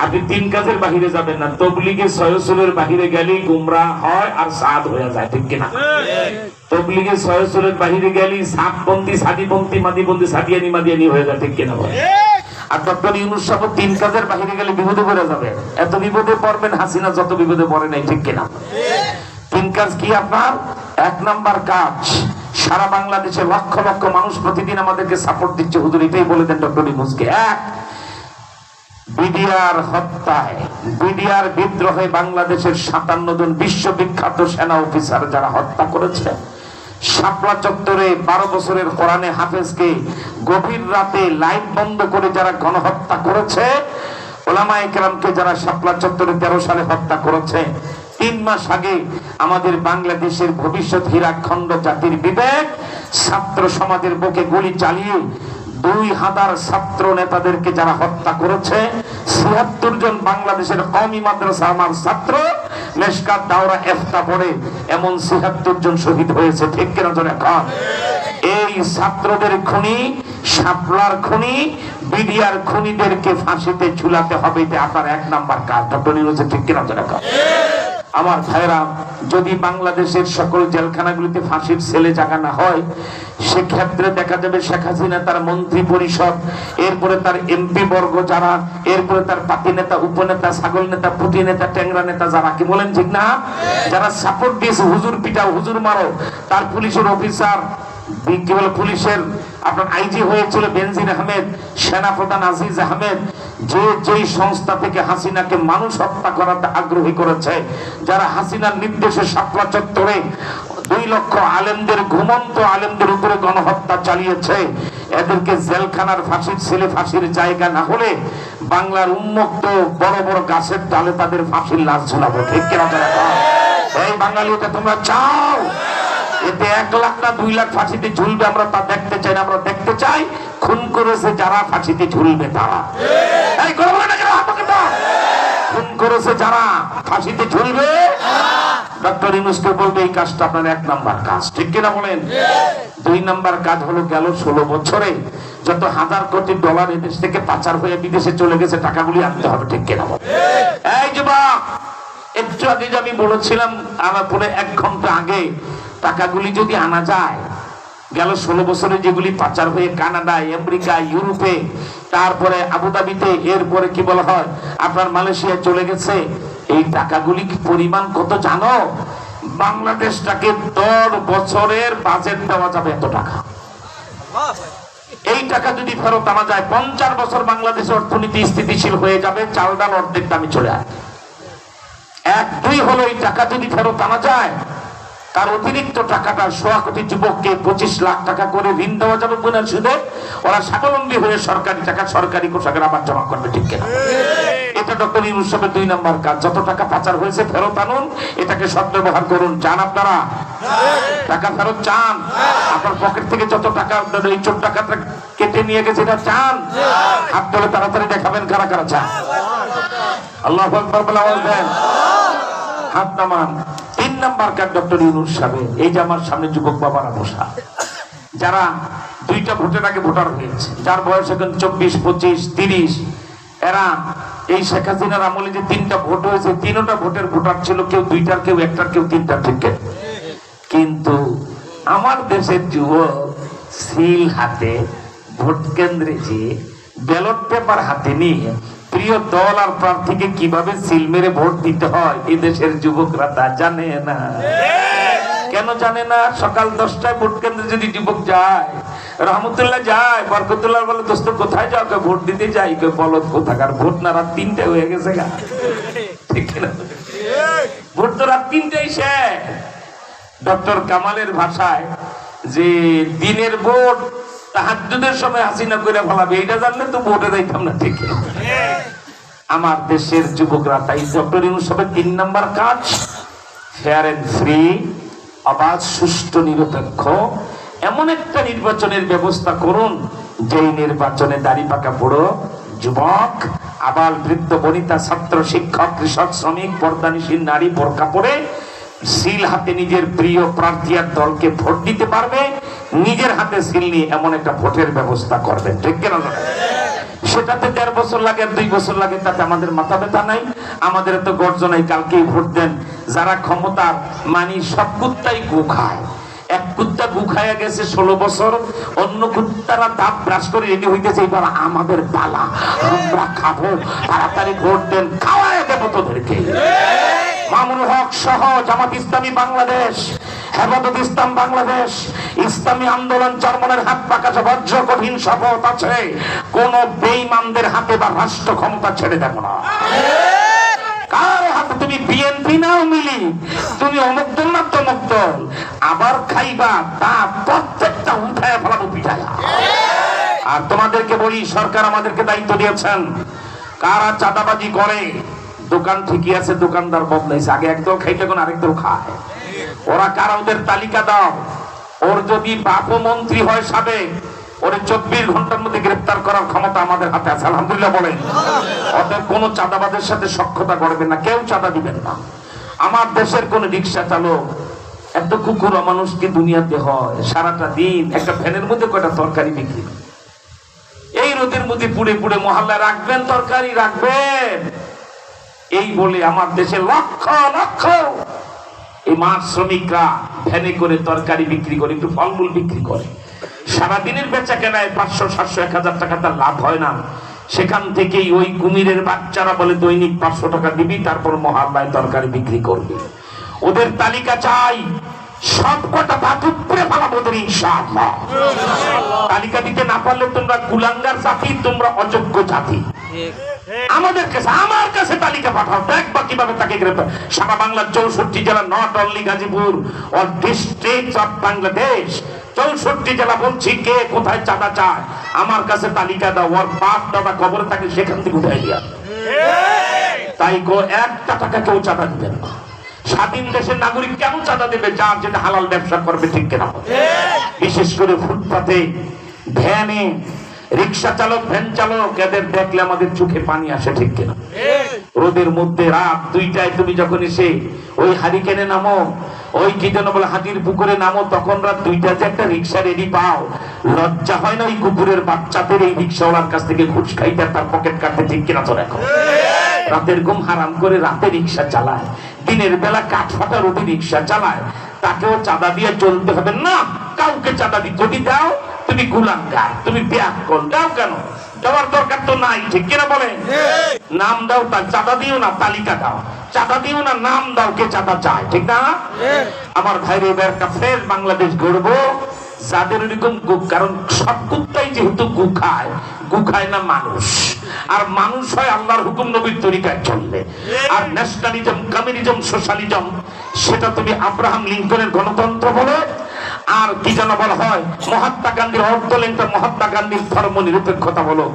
আপনি 3 কাজের বাহিরে যাবেন না। তবলিগে 6 উসুলের বাহিরে গেলেই গুমরাহ হয় আর সাদ হয়ে যায়, ঠিক কিনা? তবলিগে 6 উসুলের বাহিরে গেলেই সাতপন্থী, সাদিপন্থী, মাদিপন্থী, সাদিয়ানি, মাদিয়ানি হয়ে যায়, ঠিক কিনা? আর ডক্টর ইউনূস সাহেব 3 কাজের বাহিরে গেলে বিপদে পড়ে যাবে। এত বিপদে পড়বেন হাসিনা যত বিপদে পড়ে নাই, ঠিক কিনা? 3 কাজ কি আপনার? 1 নাম্বার কাজ, সারা বাংলাদেশে লক্ষ লক্ষ মানুষ প্রতিদিন আমাদেরকে সাপোর্ট দিচ্ছে, হুজুর এটাই বলে দেন ডক্টর ইউনূসকে। 1, বিডিআর হত্যায়, বিডিআর বিদ্রোহে বাংলাদেশের 57 জন বিশ্ববিখ্যাত সেনা অফিসার যারা হত্যা করেছে, শাপলা চত্বরে 12 বছরের কোরআনে হাফেজকে গভীর রাতে লাইট বন্ধ করে যারা গণহত্যা করেছে, ওলামায়ে কেরামকে যারা শাপলা চত্বরে 13 সালে হত্যা করেছে, 3 মাস আগে আমাদের বাংলাদেশের ভবিষ্যৎ হীরাখণ্ড জাতির বিবেক ছাত্র সমাজের বুকে গুলি চালিয়ে 2000 ছাত্র নেতাদেরকে যারা হত্যা করেছে, ৭৬ জন বাংলাদেশের কওমি মাদ্রাসা আমার ছাত্র মেশকাত দাওরা ইফতা পড়ে এমন ৭৬ জন শহীদ হয়েছে, ঠিক কিনা জোরে কন? এই ছাত্রদের খুনি, শাপলার খুনি, বিডিআর খুনিদেরকে ফাঁসিতে ঝুলাতে হবে, এটা আপনার 1 নাম্বার কাজ, ডক্টর ইউনূস, ঠিক কিনা জোরে কন? আমার ভাইরা, যদি বাংলাদেশের সকল জেলখানাগুলিতে ফাঁসির ছেলে জাগানো হয়, সেক্ষেত্রে দেখা যাবে শেখ হাসিনা তার মন্ত্রী পরিষদ, এরপরে তার এমপি বর্গ যারা, এরপরে তার পাতি নেতা, উপনেতা, ছাগল নেতা, পুটি নেতা, ট্যাংরা নেতা যারা, কি বলেন ঠিক না, যারা সাপোর্ট দিয়েছে হুজুর পিটাও, হুজুর মারো, তার পুলিশের অফিসার, কি বলে পুলিশের আপনার আইজি হয়েছিল বেনজির আহমেদ, সেনাপ্রধান আজিজ আহমেদ, যেই সংস্থা থেকে হাসিনাকে মানুষ হত্যা করাতে আগ্রহী করেছে, যারা হাসিনার নির্দেশে শাপলা চত্বরে 2 লক্ষ আলেমদের, ঘুমন্ত আলেমদের উপরে গণহত্যা চালিয়েছে, এদেরকে জেলখানার ফাঁসির ছেলে ফাঁসির জায়গা না হলে বাংলার উন্মুক্ত বড় বড় গাছের ডালে তাদের ফাঁসির লাশ ঝুলাবো, ঠিক কিনা? এই বাঙালি, এটা তোমরা চাও? এতে 1 লাখ না 2 লাখ ফাঁসিতে ঝুলবে, আমরা তা দেখতে চাই না। আমরা দেখতে চাই খুন করেছে যারা ফাঁসিতে ঝুলবে তারা। এই কথা বলে না কেন? খুন করেছে যারা ফাঁসিতে ঝুলবে, ডক্টর ইউনূসকে বলবে এই কাজটা আপনার 1 নাম্বার কাজ, ঠিক কিনা বলেন? 2 নাম্বার কাজ হলো, গেল 16 বছরে যত হাজার কোটি ডলার এদেশ থেকে পাচার হয়ে বিদেশে চলে গেছে, টাকাগুলি আনতে হবে, ঠিক কিনা বলেন? এই যুবক, একটু আগে যে আমি বলেছিলাম, আমার পরে 1 ঘন্টা আগে, টাকাগুলি যদি আনা যায়, গেল 16 বছরে যেগুলি পাচার হয়ে কানাডায়, আমেরিকা, ইউরোপে, তারপরে আবুধাবিতে, এরপরে কি বলা হয় আপনার মালয়েশিয়ায় চলে গেছে, এই টাকাগুলি পরিমাণ কত জানো? বাংলাদেশটাকে 10 বছরের বাজেট দেওয়া যাবে এত টাকা। এই টাকা যদি ফেরত আনা যায়, 50 বছর বাংলাদেশের অর্থনীতি স্থিতিশীল হয়ে যাবে, চাল ডাল অর্ধেক দামে চলে আসবে। 1, 2 হলো, এই টাকা যদি ফেরত আনা যায়, তার অতিরিক্ত টাকাটা 1.25 কোটি যুবককে 25 লাখ টাকা করে ঋণ দেওয়া যাবে বিনা সুদে, ওরা স্বাবলম্বী হয়ে সরকারি টাকা সরকারি কোষাগারে আবার জমা করবে, ঠিক কিনা? এটা ডক্টর ইউনূস সাহেবের 2 নাম্বার কাজ। যত টাকা পাচার হয়েছে ফেরত আনুন, এটাকে সদ্ব্যবহার করুন। চান আপনারা টাকা ফেরত? চান? আপনার পকেট থেকে যত টাকা এই চোর টাকাটা কেটে নিয়ে গেছে, এটা চান? হাত তুলে তাড়াতাড়ি দেখাবেন কারা কারা চান। আল্লাহু আকবার বলে আওয়াজ দেন, হাত নামান। 3 নাম্বার কাজ ডক্টর ইউনূস সাহেব, এই যে আমার সামনে যুবক বাবারা বসা, যারা 2টা ভোটের আগে ভোটার হয়েছে, যার বয়স এখন 24, 25, 30, এরা এই শেখ হাসিনার আমলে যে 3টা ভোট হয়েছে, 3টা ভোটের ভোটার ছিল, কেউ 2টার, কেউ 1টার, কেউ 3টার, ঠিক। কিন্তু আমার দেশের যুবক সিল হাতে ভোট কেন্দ্রে যে ব্যালট পেপার হাতে নিয়ে প্রিয় দল আর প্রার্থীকে কিভাবে সিল মেরে ভোট দিতে হয়, এই দেশের যুবকরা তা জানে না। কেন জানে না? সকাল 10টায় ভোট কেন্দ্রে যদি যুবক যায়, রহমতুল্লাহ যায়, বরকতুল্লাহ বলে দোস্ত কোথায় যাও? ভোট দিতে যাই। বলদ কোথাকার, ভোট না রাত 3টায় হয়ে গেছে গা, ঠিক না? ভোট তো রাত 3টায় শেষ। ডক্টর কামালের ভাষায় যে দিনের ভোট তাহাজ্জুদের সময় হাসিনা করে ফেলাবে, এটা জানলে তো ভোটে যাইতাম না, ঠিক। আমার দেশের যুবকরা তাই ডক্টর ইউনূস সাহেবের 3 নাম্বার কাজ, ফেয়ার এন্ড ফ্রি, অবাধ, সুষ্ঠু, নিরপেক্ষ এমন একটা নির্বাচনের ব্যবস্থা করুন, যেই নির্বাচনে দাড়ি পাকা বুড়ো, যুবক, আবাল, বৃদ্ধ, বনিতা, ছাত্র, শিক্ষক, কৃষক, শ্রমিক, পর্দানিশীল নারী বোরকা পরে সিল হাতে নিজের প্রিয় প্রার্থী আর দলকে ভোট দিতে পারবে, নিজের হাতে সিল নিয়ে এমন একটা ভোটের ব্যবস্থা করবেন, ঠিক কিনা? সেটাতে 1.5 বছর লাগে, 2 বছর লাগে, তাতে আমাদের মাথা ব্যথা নাই। আমাদের তো গর্জনাই কালকেই ভোট দেন। যারা ক্ষমতার মানি সব কুত্তাই গু খায়। এক কুত্তা গু খাইয়া গেছে 16 বছর, অন্য কুত্তারা দাঁত ব্রাশ করে রেডি হইতেছে, এবার আমাদের পালা, আমরা খাবো, তাড়াতাড়ি ভোট দেন, খাওয়ায় দেবো তোদেরকে। মামুনুল হক সহ জামাত ইসলামী বাংলাদেশ, হেফাজত ইসলাম বাংলাদেশ, ইসলামী আন্দোলন চরমনের হাত পাকা বজ্র কঠিন শপথ আছে, কোন বেঈমানদের হাতে বা রাষ্ট্র ক্ষমতা ছেড়ে দেব না। কার হাতে? তুমি বিএনপি নাও মিলি, তুমি অমুক দল না তমুক দল, আবার খাইবা তা প্রত্যেকটা উঠায় ফেলাবো পিঠায়া। আর তোমাদেরকে বলি, সরকার আমাদেরকে দায়িত্ব দিয়েছেন, কারা চাঁদাবাজি করে, দোকান ঠিকই আছে, দোকানদার বদলাইছে, আগে একদল খাইতে এখন আরেক দল খায়, ওরা কারা ওদের তালিকা দাও। ওর যদি বাপ মন্ত্রী হয় সাবেক, ওরে 24 ঘন্টার মধ্যে গ্রেফতার করার ক্ষমতা আমাদের হাতে আছে, আলহামদুলিল্লাহ বলেন। ওদের কোন চাঁদাবাজের সাথে সখ্যতা করবেন না, কেউ চাঁদা দিবেন না। আমার দেশের কোন রিক্সা চালক, এত কুকুর মানুষ কি দুনিয়াতে হয়? সারাটা দিন একটা ভ্যানের মধ্যে কয়টা তরকারি বিক্রি, এই রোদের মধ্যে পুড়ে পুড়ে মহল্লায় রাখবেন, তরকারি রাখবেন, এই বলে আমার দেশে লক্ষ লক্ষ এই মাছ শ্রমিকরা ভ্যানে করে তরকারি বিক্রি করে, একটু ফলমূল বিক্রি করে, সারাদিনের বেচা কেনায় 500, 700, 1000 টাকা তার লাভ হয় না। সেখান থেকেই ওই কুমিরের বাচ্চারা বলে দৈনিক 500 টাকা দিবি, তারপর মহল্লায় তরকারি বিক্রি করবি। ওদের তালিকা চাই, সব কটা ভাত উপরে ফেলাবো ওদের ইনশাআল্লাহ। তালিকা দিতে না পারলে তোমরা কুলাঙ্গার জাতি, তোমরা অযোগ্য জাতি। আমাদের কাছে, আমার কাছে তালিকা পাঠাও, দেখবা কিভাবে তাকে গ্রেফতার। সারা বাংলার 64 জেলা, not only Gazipur, all districts of Bangladesh, 64 জেলা বলছি, কে কোথায় চাঁদা চায় আমার কাছে তালিকা দাও। ওর বাপ দাদা কবরে থাকে, সেখান থেকে উঠাই দিয়া। তাই গো 1 টাকা কেউ চাঁদা দিবেন না। স্বাধীন দেশের নাগরিক কেন চাঁদা দেবে? যার যেটা হালাল ব্যবসা করবে, ঠিক কিনা? বিশেষ করে ফুটপাতে, ভ্যানে, রিক্সা চালক, ভ্যান চালক, এদের দেখলে আমাদের চোখে পানি আসে, ঠিক কিনা? রোদের মধ্যে রাত 2টায় তুমি যখন এসে ওই হারিকেনে নামো, ওই কি যেন বলে হাতির পুকুরে নামো, তখন রাত 2টায় যে একটা রিক্সা রেডি পাও, লজ্জা হয় না ওই কুকুরের বাচ্চাদের এই রিক্সাওয়ালার কাছ থেকে ঘুষ খাইতে, তার পকেট কাটতে, ঠিক কিনা? তো দেখো, রাতের ঘুম হারাম করে রাতে রিক্সা চালায়, দিনের বেলা কাঠ ফাটা রোদে রিক্সা চালায়, তাকেও চাঁদা দিয়ে চলতে হবে না। কাউকে চাঁদা দি যদি দাও, তুমি গুলাঙ্গার, তুমি ব্যাককল। দাও কেন? দেওয়ার দরকার তো নাই, ঠিক কিনা বলে? নাম দাও, তার চাঁদা দিও না, তালিকা দাও। চাঁদা দিও না, নাম দাও কে চাঁদা চায়, ঠিক না? আমার ভাইরে, এবার একটা ফ্রেশ বাংলাদেশ গড়বো যাদের এরকম, কারণ সব কুত্তাই যেহেতু গু খায় না মানুষ, আর মানুষ হয় আল্লাহর হুকুম নবীর তরিকায় চললে। আর ন্যাশনালিজম, কমিউনিজম, সোশ্যালিজম, সেটা তুমি আব্রাহাম লিঙ্কনের গণতন্ত্র বলো, আর কি যেন বলা হয় মহাত্মা গান্ধীর অর্থ, মহাত্মা গান্ধীর ধর্ম নিরপেক্ষতা বলো।